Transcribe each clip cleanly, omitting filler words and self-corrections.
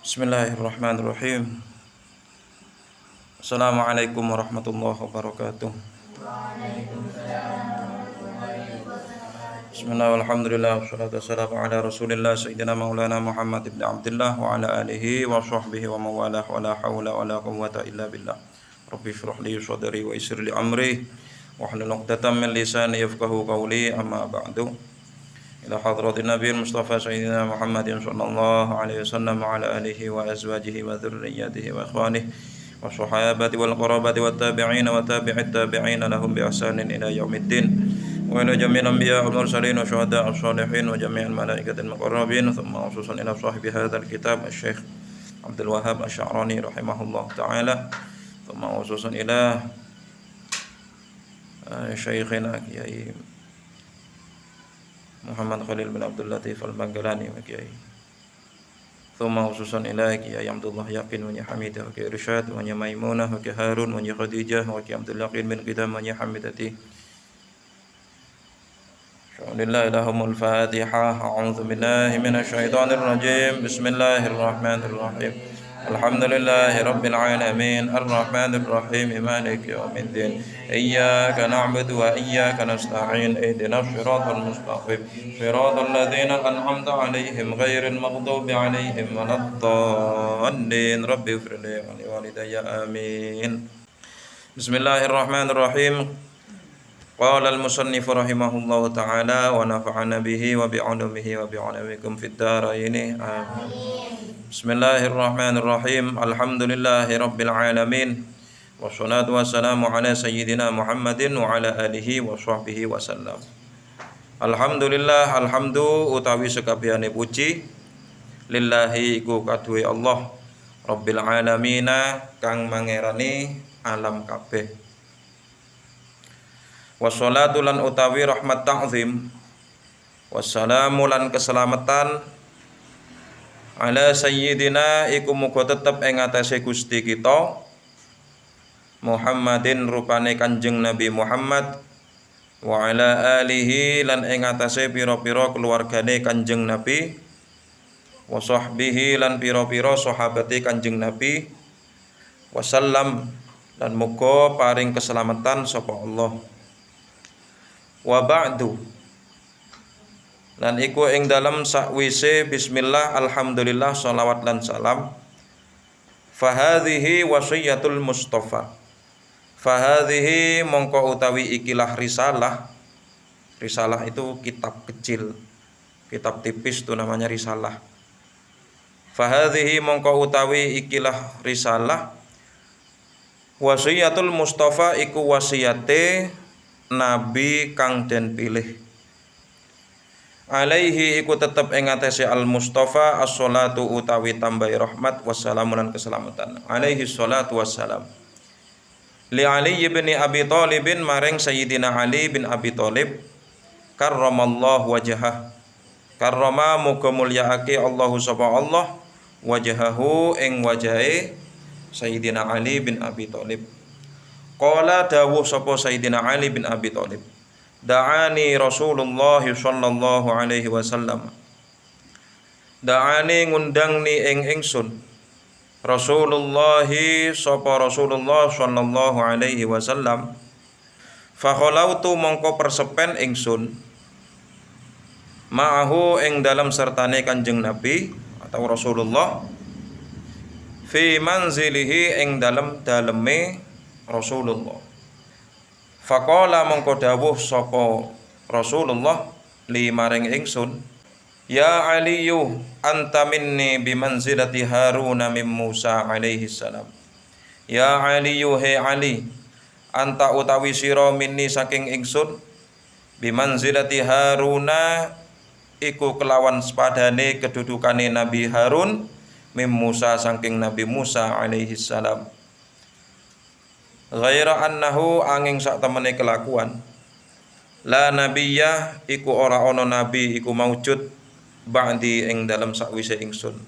Bismillahirrahmanirrahim. Assalamualaikum warahmatullahi wabarakatuh. Bismillah walhamdulillah wassalatu wassalamu ala rasulillah sayyidina maulana Muhammad ibn Abdullah wa ala alihi wa sahbihi wa mawalah wa la hawla wa la quwwata illa billah. Rabbi shrah li sadri wa yassir li amri wahlul 'uqdatam min lisani yafqahu qawli, amma ba'du. Ila hadratin Nabi Mustafa Sayyidina Muhammadin sallallahu alaihi wasallam wa ala alihi wa azwajihi wa dhurriyyatihi wa ikhwanihi wa sahabati wal qarabati wat tabi'in wa tabi'it tabi'in lahum bi ihsanin ila yaumiddin wa ila jami'il anbiya wal mursalin wa syuhada as-salihin wa jami'il malaikatil muqarrabin thumma khususan ila sahibi hadzal kitab Asy-Syaikh Abdul Wahhab Asy-Sya'rani rahimahullah taala thumma khususan ila Syekhina Kiai Muhammad Khalil bin Abdul Latif Al-Banggalani wa Kiai thumma khususan ila Kiai Abdullah Yaqin wa Hamidah wa Kiai Irsyad wa Maimunah wa Kiai Harun wa Khadijah wa Kiai Abdul Yaqin bin Qidam wa Hamidati. Alhamdulillah lahumul Fatihah. A'udzu billahi minasy syaithanir rajim. Bismillahirrahmanirrahim. Alhamdulillahi rabbil alamin arrahmanir rahim maliki yaumiddin iyyaka na'budu wa iyyaka nasta'in ihdinas siratal mustaqim siratal ladzina an'amta 'alaihim ghairil maghdubi 'alaihim waladdallin rabbi ighfirli wa liwalidayya amin. Bismillahirrahmanirrahim. Qala al-musannif rahimahullahu ta'ala wa nafa'ana bihi wa bi'ulumihi wa bi'ulumikum fid dharain amin. Bismillahirrahmanirrahim. Alhamdulillahi rabbil alamin. Wassalatu wassalamu ala sayyidina Muhammadin wa ala alihi wa sahbihi wasallam. Alhamdulillah, alhamdu utawi sekabehane puji lillahi iku kaduwe Allah rabbil alamina kang mangerani alam kabeh. Wassalatu lan utawi rahmat ta'zim wassalamu lan keselamatan ala sayyidina iku muga tetep ing atase Gusti kita Muhammadin rupane Kanjeng Nabi Muhammad wa ala alihi lan ing atase pira-pira keluargane Kanjeng Nabi wa sahbihi lan pira-pira sahabate Kanjeng Nabi wasallam lan muga paring keselamatan sapa Allah. Wa ba'du lan iku ing dalam sakwise bismillah alhamdulillah sholawat lan salam fahadhihi wasiyatul mustafa fahadhihi mongko utawi ikilah risalah. Risalah itu kitab kecil, kitab tipis itu namanya risalah. Fahadhihi mongko utawi ikilah risalah wasiyatul mustafa iku wasiyate nabi kang den pilih. Alaihi iku tetep ing atase al Mustafa as-sholatu utawi tambahi rahmat wassalamu lan keselamatan. Alaihi sholatu wassalam. Li Ali bin Abi Thalib maring Sayyidina Ali bin Abi Thalib karramallahu wajhah. Karrama muga mulyaake Allahu sapa Allah wajhahu ing wajahe Sayyidina Ali bin Abi Thalib. Qala dawuh sapa Sayyidina Ali bin Abi Thalib. Da'ani Rasulullah sallallahu alaihi wasallam. Da'ani ngundang ni ing ingsun Rasulullah sapa Rasulullah sallallahu alaihi wasallam. Fa khalautu mongko persepen ingsun ma'ahu ing dalam sertane Kanjeng Nabi atau Rasulullah fi manzilihi ing dalam daleme Rasulullah. Faqala mongko dawuh sapa Rasulullah li maring ingsun, ya Aliyu anta minni bimanzilati Harun min Musa alaihi salam. Ya Aliyu he Ali, anta utawi sira minni saking ingsun bimanzilati Haruna iku kelawan sepadane kedudukane Nabi Harun min Musa saking Nabi Musa alaihi salam. Ghaira annahu angin sak temene kelakuan la nabiyah iku ora ana nabi iku maujud ba'di ing dalam sakwise ingsun.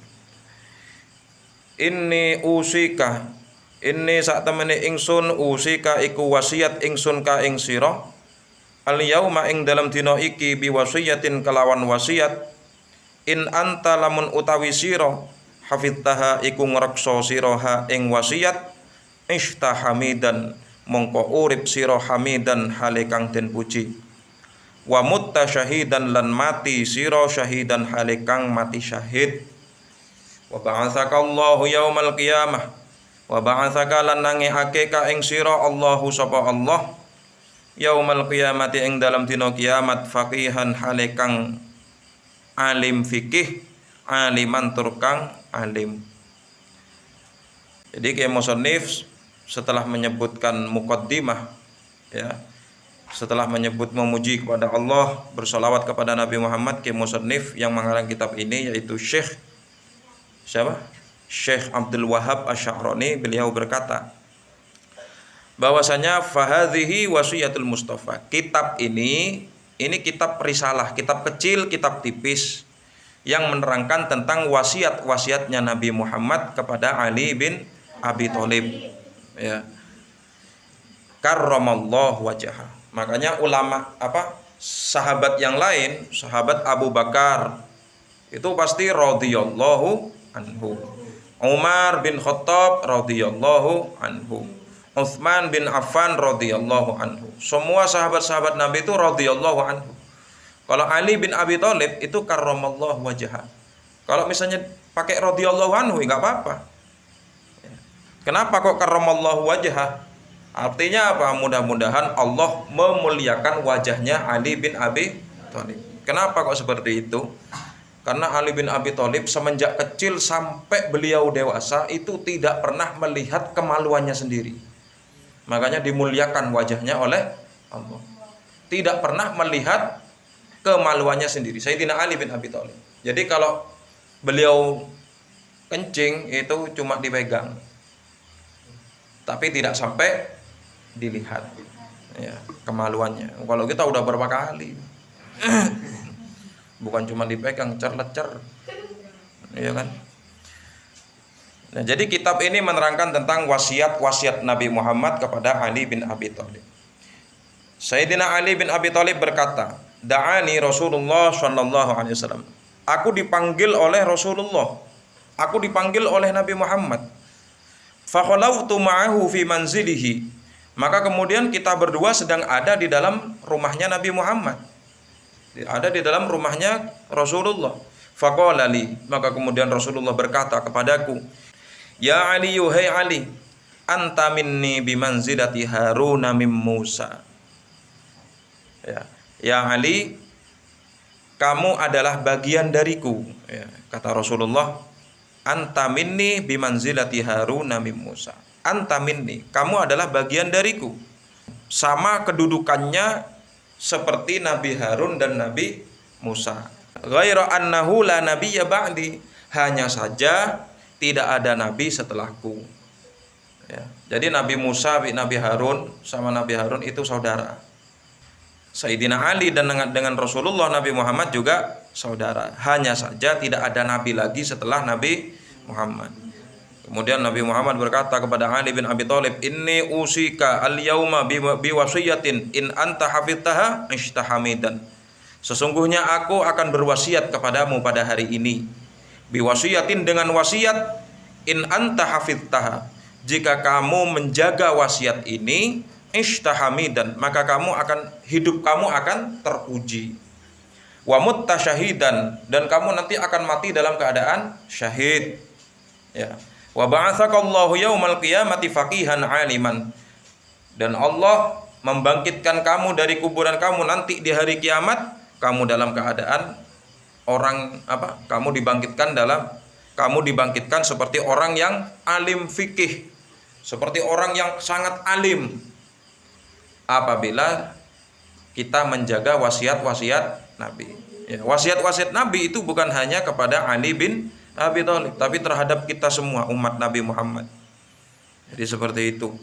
Inni usika inni sak temene ingsun usika iku wasiat ingsun ka ing sira al yauma ing dalam dina iki bi wasiyatin kelawan wasiat in anta lamun utawi sira hafidtaha iku ngrekso sira ing wasiat istahamidan mongko urip sira hamidan hale kang den puji wa mutta syahidan lan mati sira syahidan hale kang mati syahid wa ba'atsaka Allahu yaumal qiyamah wa ba'atsaka lan nangehake ka ing sira Allahu sapa Allah yaumal qiyamati ing dalam dina kiamat faqihan hale kang alim fikih aliman tur kang alim. Jadi Kiai Musannif setelah menyebutkan muqaddimah ya, setelah menyebut memuji kepada Allah, bersolawat kepada Nabi Muhammad, Kiai Musannif yang mengarang kitab ini yaitu Syekh siapa? Syekh Abdul Wahhab Asy-Sya'rani, beliau berkata bahwasanya fahadhihi wasiyatul Mustafa. Kitab ini kitab risalah, kitab kecil, kitab tipis yang menerangkan tentang wasiat-wasiatnya Nabi Muhammad kepada Ali bin Abi Thalib ya. Karramallahu wajhah. Makanya ulama sahabat yang lain, sahabat Abu Bakar itu pasti radhiyallahu anhu. Umar bin Khattab radhiyallahu anhu. Utsman bin Affan radhiyallahu anhu. Semua sahabat-sahabat Nabi itu radhiyallahu anhu. Kalau Ali bin Abi Thalib itu karramallahu wajhah. Kalau misalnya pakai radhiyallahu anhu enggak apa-apa. Kenapa kok karramallahu wajhah? Artinya apa? Mudah-mudahan Allah memuliakan wajahnya Ali bin Abi Thalib. Kenapa kok seperti itu? Karena Ali bin Abi Thalib semenjak kecil sampai beliau dewasa itu tidak pernah melihat kemaluannya sendiri. Makanya dimuliakan wajahnya oleh Allah. Tidak pernah melihat kemaluannya sendiri. Sayyidina Ali bin Abi Thalib. Jadi kalau beliau kencing itu cuma dipegang, tapi tidak sampai dilihat ya kemaluannya. Kalau kita udah berapa kali bukan cuma dipegang, cer-lecer ya kan. Nah, jadi kitab ini menerangkan tentang wasiat-wasiat Nabi Muhammad kepada Ali bin Abi Thalib. Sayyidina Ali bin Abi Thalib berkata, "Da'ani Rasulullah sallallahu alaihi wasallam." Aku dipanggil oleh Rasulullah. Aku dipanggil oleh Nabi Muhammad. Fa khalawtu ma'ahu fi manzilihi. Maka kemudian kita berdua sedang ada di dalam rumahnya Nabi Muhammad. Ada di dalam rumahnya Rasulullah. Faqala li, maka kemudian Rasulullah berkata kepadaku, "Ya Ali, yuhai Ali, anta minni bimanzilati Harun min Musa." Ya Ali, kamu adalah bagian dariku. Ya, kata Rasulullah, anta minni bimanzilati Harun min Musa. Anta minni, kamu adalah bagian dariku. Sama kedudukannya seperti Nabi Harun dan Nabi Musa. Ghaira annahu la nabiyya ba'di. Hanya saja tidak ada nabi setelahku. Ya. Jadi Nabi Musa, Nabi Harun sama Nabi Harun itu saudara. Sayyidina Ali dan dengan Rasulullah Nabi Muhammad juga saudara. Hanya saja tidak ada nabi lagi setelah Nabi Muhammad. Kemudian Nabi Muhammad berkata kepada Ali bin Abi Thalib, "Inni usika al-yauma biwasiyatin in anta hafidtaha ishtahamidan." Sesungguhnya aku akan berwasiat kepadamu pada hari ini. Biwasiyatin, dengan wasiat, in anta hafidtaha. Jika kamu menjaga wasiat ini, ishtahamidan, maka hidup kamu akan terpuji. Wa mutta syahidan, dan kamu nanti akan mati dalam keadaan syahid. Ya. Wa ba'atsakallahu yaumal qiyamati faqihan aliman. Dan Allah membangkitkan kamu dari kuburan kamu nanti di hari kiamat, kamu dalam keadaan kamu dibangkitkan seperti orang yang alim fikih, seperti orang yang sangat alim. Apabila kita menjaga wasiat-wasiat Nabi. Ya, wasiat-wasiat Nabi itu bukan hanya kepada Ali bin Abi Thalib, tapi terhadap kita semua umat Nabi Muhammad. Jadi seperti itu.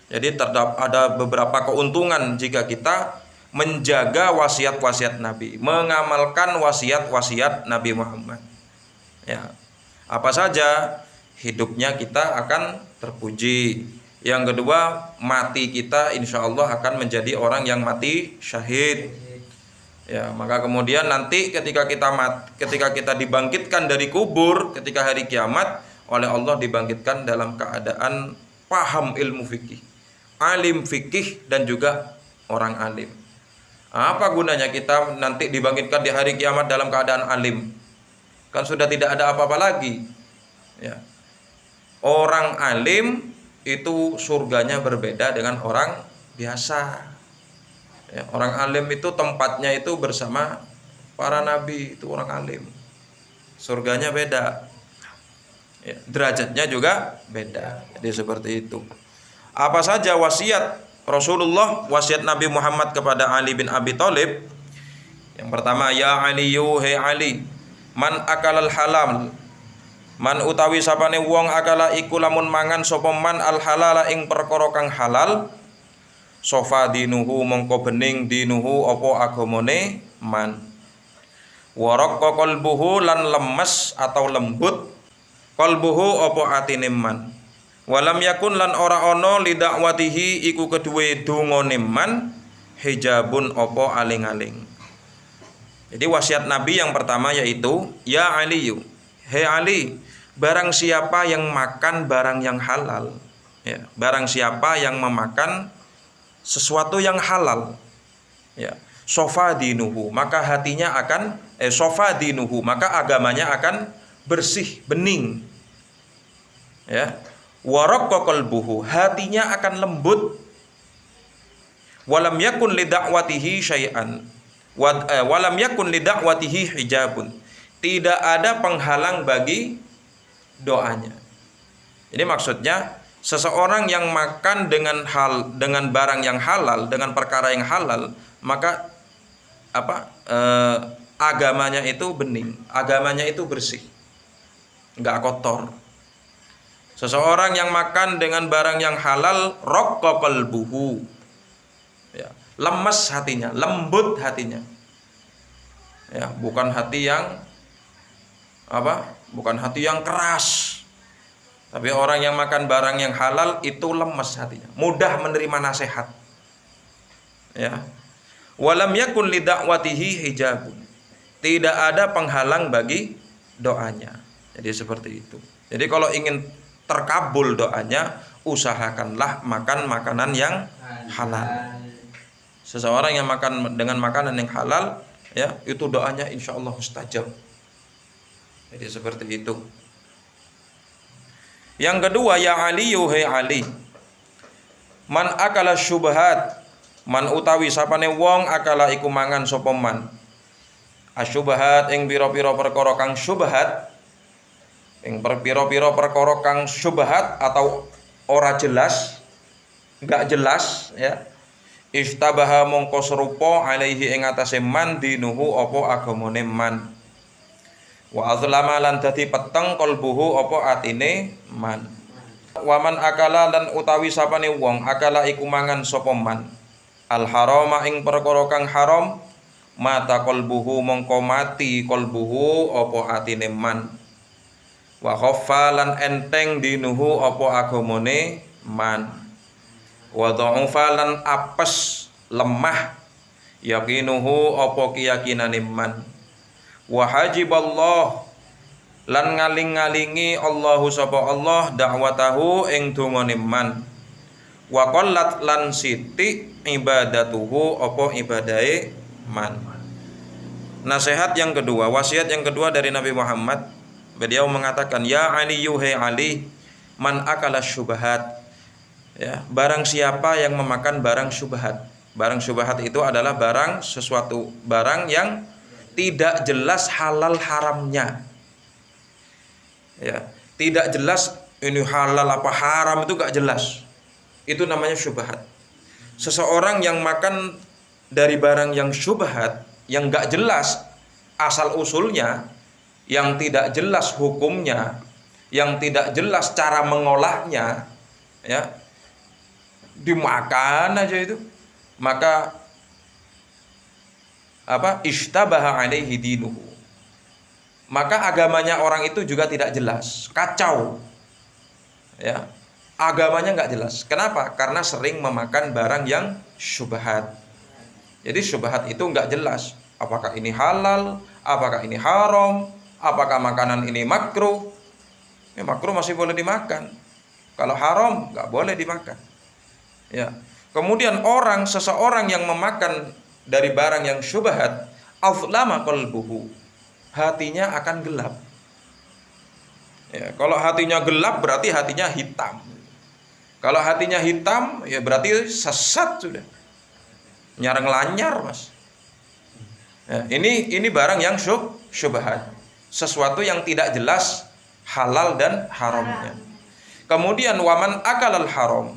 Jadi ada beberapa keuntungan jika kita menjaga wasiat-wasiat Nabi, mengamalkan wasiat-wasiat Nabi Muhammad. Ya, apa saja hidupnya kita akan terpuji. Yang kedua, mati kita insya Allah akan menjadi orang yang mati syahid. Ya, maka kemudian nanti ketika kita dibangkitkan dari kubur ketika hari kiamat, oleh Allah dibangkitkan dalam keadaan paham ilmu fikih, alim fikih dan juga orang alim. Apa gunanya kita nanti dibangkitkan di hari kiamat dalam keadaan alim? Kan sudah tidak ada apa-apa lagi. Ya. Orang alim itu surganya berbeda dengan orang biasa. Ya, orang alim itu tempatnya itu bersama para nabi, itu orang alim. Surganya beda. Ya, derajatnya juga beda. Jadi seperti itu. Apa saja wasiat Rasulullah, wasiat Nabi Muhammad kepada Ali bin Abi Thalib? Yang pertama, ya Aliyu, hei Ali, man akalal halal, man utawi sapane wong akala iku lamun mangan sapa man al halala ing perkara kang halal, sofa dinuhu mongko bening dinuhu apa agamane man, waraqqa qalbuhu lan lemes atau lembut qalbuhu apa atine man, walam yakun lan ora ana lidakwatihi iku keduwe dungane man hijabun apa aling-aling. Jadi wasiat Nabi yang pertama yaitu ya Aliyu, hei Ali, barang siapa yang makan barang yang halal, ya, barang siapa yang memakan sesuatu yang halal, ya, sofa dinuhu, maka hatinya akan sofa dinuhu, maka agamanya akan bersih, bening, ya, waraqqa qalbuhu, hatinya akan lembut, walam yakun lidakwatihi syai'an, walam yakun lidakwatihi hijabun, tidak ada penghalang bagi doanya. Ini maksudnya seseorang yang makan dengan barang yang halal, dengan perkara yang halal, maka agamanya itu bening, agamanya itu bersih, enggak kotor. Seseorang yang makan dengan barang yang halal, raqqa qalbuhu, ya, lemes hatinya, lembut hatinya, ya, bukan hati yang bukan hati yang keras. Tapi orang yang makan barang yang halal itu lemes hatinya, mudah menerima nasihat. Ya. Walam yakun lidakwatihi hijabun, tidak ada penghalang bagi doanya. Jadi seperti itu. Jadi kalau ingin terkabul doanya, usahakanlah makan makanan yang halal. Seseorang yang makan dengan makanan yang halal, ya, itu doanya insya Allah mustajab. Jadi seperti itu. Yang kedua, ya Ali, yuhai Ali, man akala syubhat, man utawi sapane wong akala iku mangan sapa man asyubhat ing pira-pira perkara kang syubhat, ing pira-pira perkara kang syubhat atau ora jelas, enggak jelas, ya, istabaha mongko serupa alaihi ing atase man dinuhu apa agamane man, wa azlama lan dadi peteng qalbuhu apa atine man, waman akala lan utawi sapane wong akala iku mangan sapa man al harama ing perkara kang haram, mata qalbuhu mongko mati qalbuhu apa atine man, wa khaffa lan enteng dinuhu apa agamane man, wa dha'ufa lan apes lemah yaqinuhu apa keyakinane man, wa hajiballah lan ngaling-ngalingi Allahu sapa Allah da'watahu ing dongane man, wa qallat lan siti ibadatuhu apa ibadahe man. Nasihat yang kedua, wasiat yang kedua dari Nabi Muhammad, beliau mengatakan ya Ali, yuhai Ali, man akala syubhat, ya, barang siapa yang memakan barang syubhat. Barang syubhat itu adalah sesuatu barang yang tidak jelas halal haramnya, ya, tidak jelas ini halal apa haram, itu gak jelas, itu namanya syubhat. Seseorang yang makan dari barang yang syubhat, yang gak jelas asal usulnya, yang tidak jelas hukumnya, yang tidak jelas cara mengolahnya, ya, dimakan aja itu, maka ishtabaha alaihi dinuhu, maka agamanya orang itu juga tidak jelas, kacau, ya, agamanya nggak jelas. Kenapa? Karena sering memakan barang yang syubhat. Jadi syubhat itu nggak jelas, Apakah ini halal? Apakah ini haram? Apakah makanan ini makruh? Ya, makruh masih boleh dimakan. Kalau haram nggak boleh dimakan. Ya. Kemudian seseorang yang memakan dari barang yang syubhat, aflama qalbuhu, hatinya akan gelap. Ya, kalau hatinya gelap berarti hatinya hitam. Kalau hatinya hitam ya berarti sesat sudah. Nyarang lanyar, Mas. Ya, ini barang yang syubhat. Sesuatu yang tidak jelas halal dan haramnya. Kemudian waman akalal haram.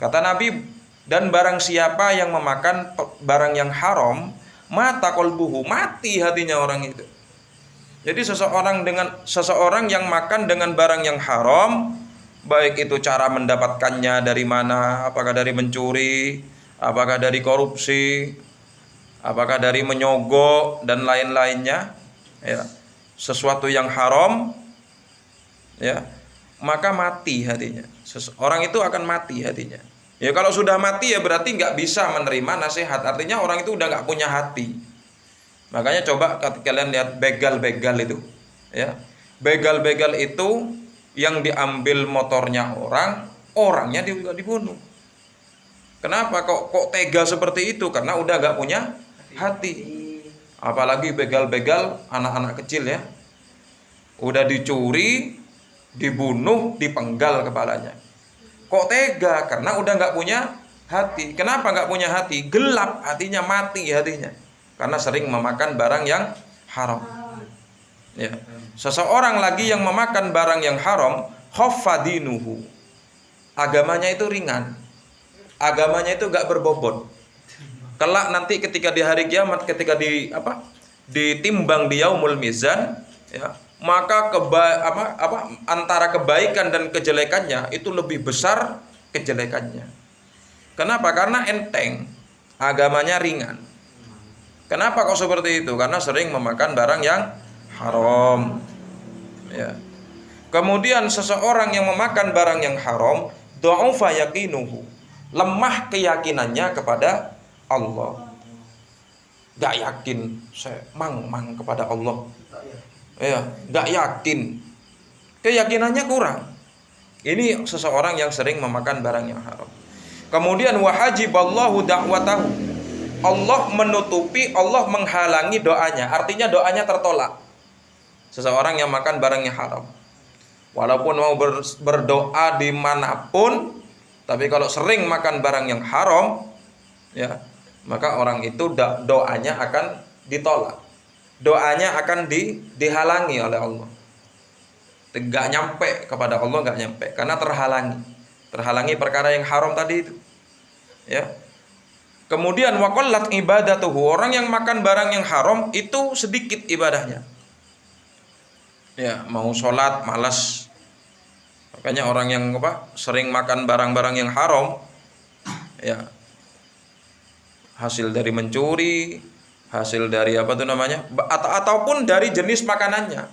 Kata Nabi, dan barang siapa yang memakan barang yang haram, mata qalbuhu, mati hatinya orang itu. Jadi seseorang yang makan dengan barang yang haram, baik itu cara mendapatkannya dari mana, apakah dari mencuri, apakah dari korupsi, apakah dari menyogok dan lain-lainnya, ya, sesuatu yang haram, ya, maka mati hatinya. Orang itu akan mati hatinya. Ya kalau sudah mati ya berarti nggak bisa menerima nasihat. Artinya orang itu udah nggak punya hati. Makanya coba kalian lihat begal-begal itu, ya, begal-begal itu yang diambil motornya orangnya juga dibunuh. Kenapa kok tega seperti itu? Karena udah nggak punya hati. Apalagi begal-begal anak-anak kecil, ya, udah dicuri, dibunuh, dipenggal kepalanya. Kok tega? Karena udah nggak punya hati. Kenapa nggak punya hati? Gelap hatinya, mati hatinya. Karena sering memakan barang yang haram. Ya. Seseorang lagi yang memakan barang yang haram, khaffadinuhu, agamanya itu ringan. Agamanya itu nggak berbobot. Kelak nanti ketika di hari kiamat, ketika ditimbang di yaumul mizan, ya, maka antara kebaikan dan kejelekannya itu lebih besar kejelekannya. Kenapa? Karena enteng, agamanya ringan. Kenapa kok seperti itu? Karena sering memakan barang yang haram. Ya. Kemudian seseorang yang memakan barang yang haram, dha'ufa yaqinuhu, lemah keyakinannya kepada Allah. Gak yakin, saya mang kepada Allah. Ya, gak yakin, keyakinannya kurang. Ini seseorang yang sering memakan barang yang haram. Kemudian wahajiballahu da'watahu, Allah menutupi, Allah menghalangi doanya. Artinya doanya tertolak. Seseorang yang makan barang yang haram, walaupun mau berdoa dimanapun, tapi kalau sering makan barang yang haram, ya, maka orang itu doanya akan ditolak. Doanya akan dihalangi oleh Allah. Tidak nyampe kepada Allah, nggak nyampe karena terhalangi perkara yang haram tadi itu, ya. Kemudian waqallat ibadatuhu, orang yang makan barang yang haram itu sedikit ibadahnya, ya, mau sholat malas. Makanya orang yang sering makan barang-barang yang haram, ya, hasil dari mencuri, hasil dari ataupun dari jenis makanannya.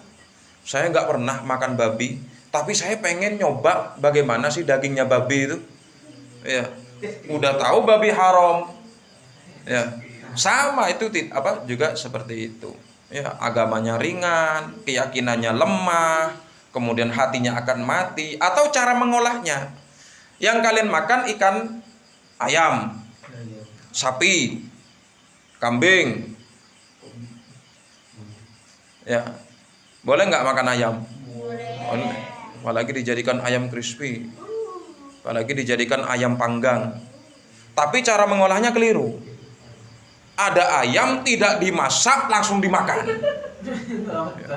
Saya nggak pernah makan babi, tapi saya pengen nyoba bagaimana sih dagingnya babi itu. Ya, udah tahu babi haram, ya, sama itu juga seperti itu. Ya, agamanya ringan, keyakinannya lemah, kemudian hatinya akan mati. Atau cara mengolahnya, yang kalian makan ikan, ayam, sapi, kambing, ya, boleh nggak makan ayam? Boleh. Apalagi dijadikan ayam crispy, apalagi dijadikan ayam panggang. Tapi cara mengolahnya keliru. Ada ayam tidak dimasak langsung dimakan,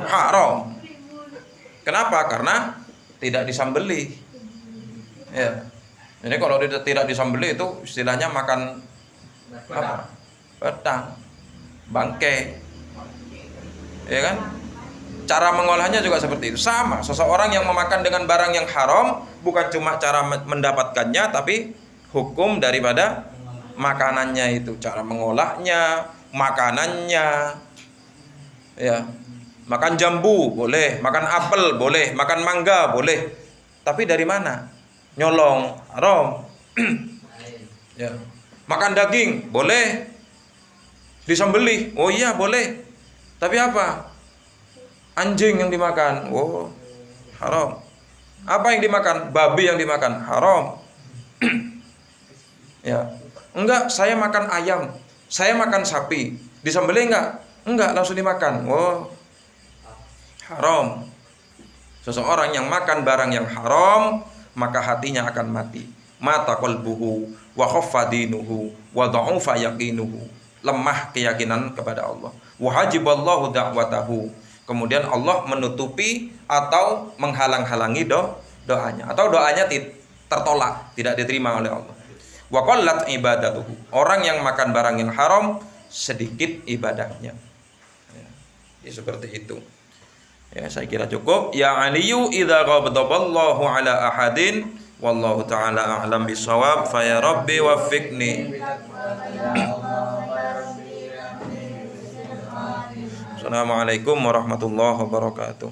haram. Kenapa? Karena tidak disambeli. Ya. Ini kalau tidak disambeli itu istilahnya makan Batang, bangke, ya kan? Cara mengolahnya juga seperti itu. Sama, seseorang yang memakan dengan barang yang haram bukan cuma cara mendapatkannya, tapi hukum daripada makanannya itu, cara mengolahnya, makanannya, ya. Makan jambu boleh, makan apel boleh, makan mangga boleh, tapi dari mana? Nyolong haram. Ya. Makan daging boleh, Disembelih. Oh iya boleh. Tapi apa? Anjing yang dimakan. Oh, haram. Apa yang dimakan? Babi yang dimakan. Haram. Ya. Enggak, saya makan ayam. Saya makan sapi. Disembelih enggak? Enggak, langsung dimakan. Oh, haram. Seseorang yang makan barang yang haram, maka hatinya akan mati. Mata qalbuhu wa khaffa dinuhu wa dha'ufa yaqinuhu. Lemah keyakinan kepada Allah. Wa hajiballahu da'watahu. Kemudian Allah menutupi atau menghalang-halangi doanya, atau doanya tertolak, tidak diterima oleh Allah. Wa qallat ibadatuhu. Orang yang makan barang yang haram, sedikit ibadahnya. Ya, seperti itu. Ya, saya kira cukup. Ya aliyu idza ghadaballahu ala ahadin wallahu taala a'lam bisawab. Fa ya rabbi waffiqni. Assalamualaikum warahmatullahi wabarakatuh.